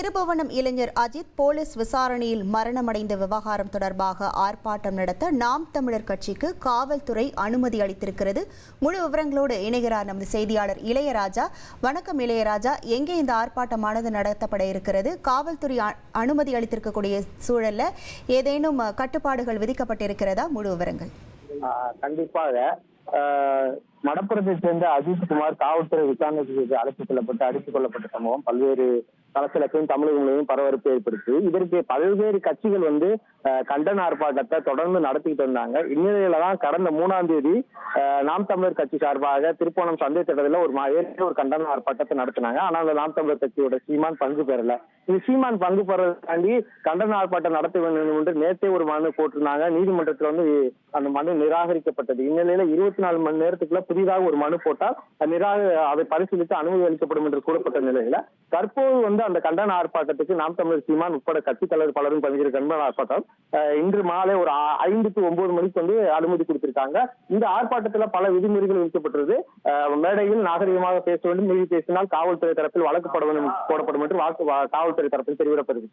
திருபுவனம் இளைஞர் அஜித் போலீஸ் விசாரணையில் மரணமடைந்த விவகாரம் தொடர்பாக ஆர்ப்பாட்டம் நடத்த நாம் தமிழர் கட்சிக்கு காவல்துறை அனுமதி அளித்திருக்கிறது. முழு விவரங்களோடு இணைகிறார் நமது செய்தியாளர் இளையராஜா. வணக்கம் இளையராஜா, எங்கே இந்த ஆர்ப்பாட்டமானது நடத்தப்பட இருக்கிறது? காவல்துறை அனுமதி அளித்திருக்கக்கூடிய சூழல்ல ஏதேனும் கட்டுப்பாடுகள் விதிக்கப்பட்டிருக்கிறதா? முழு விவரங்கள். கண்டிப்பாக மடப்புறத்தை சேர்ந்த அஜித் குமார் காவல்துறை விசாரணைக்கு அழைத்துச் செல்லப்பட்டு அடித்துக் கொள்ளப்பட்ட சம்பவம் பல்வேறு களத்திலும் தமிழகங்களையும் பரபரப்பு ஏற்படுத்தி இதற்கு பல்வேறு கட்சிகள் கண்டன ஆர்ப்பாட்டத்தை தொடர்ந்து நடத்திக்கிட்டு இருந்தாங்க. இந்நிலையில தான் கடந்த 3ஆம் தேதி நாம் தமிழர் கட்சி சார்பாக திருப்போணம் சந்தை திட்டத்தில் ஒரு கண்டன ஆர்ப்பாட்டத்தை நடத்தினாங்க. ஆனால் அந்த நாம் தமிழர் கட்சியோட சீமான் பங்கு பெறல. இந்த சீமான் பங்கு பெறதாண்டி கண்டன ஆர்ப்பாட்டம் நடத்த வேண்டும் என்று நேற்றே ஒரு மனு போட்டிருந்தாங்க. நீதிமன்றத்தில் அந்த மனு நிராகரிக்கப்பட்டது. இந்நிலையில 24 மணி நேரத்துக்குள்ள புதிதாக ஒரு மனு போட்டால் அதை பரிசீலித்து அனுமதி அளிக்கப்படும் என்று கூறப்பட்ட நிலையில தற்போது அந்த கண்டன ஆர்ப்பாட்டத்துக்கு நாம் தமிழர் சீமான் உட்பட கட்சித் தலைவர் பலரும் பங்கேற்ற கண்டன ஆர்ப்பாட்டம் இன்று மாலை ஒரு 5 to 9 மணிக்கு அனுமதி கொடுத்திருக்காங்க. இந்த ஆர்ப்பாட்டத்துல பல விதிமுறைகள் விதிக்கப்பட்டது. மேடையில் நாகரிகமாக பேச வேண்டும், மீறி பேசினால் காவல்துறை தரப்பில் வழக்கு போடப்படும் என்று காவல்துறை தரப்பில்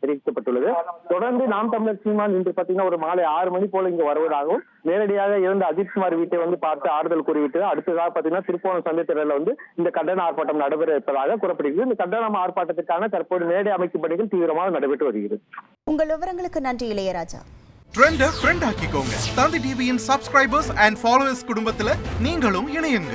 தெரிவிக்கப்பட்டுள்ளது. தொடர்ந்து நாம் தமிழர் சீமான் இன்று பாத்தீங்கன்னா ஒரு மாலை 6 மணி போல இங்கு வருவதாகவும் நேரடியாக இருந்த அஜித்குமார் வீட்டை பார்த்து ஆறுதல் கூறிவிட்டு அடுத்ததாக பாத்தீங்கன்னா திருப்போணம் சந்தை திடல்ல இந்த கண்டன ஆர்ப்பாட்டம் நடைபெற இருப்பதாக கூறப்படுகிறது. இந்த கண்டன ஆர்ப்பாட்டத்திற்கான தற்போது மேடை அமைக்கும் பணிகள் தீவிரமாக நடைபெற்று வருகிறது. உங்கள் விவரங்களுக்கு நன்றி இளையராஜா. ட்ரெண்ட ஃப்ரெண்ட் ஆக்கிக்கோங்க. தந்தி டிவியின் சப்ஸ்கிரைபர்ஸ் அண்ட் ஃபாலோவர்ஸ் குடும்பத்துல நீங்களும் இணையுங்க.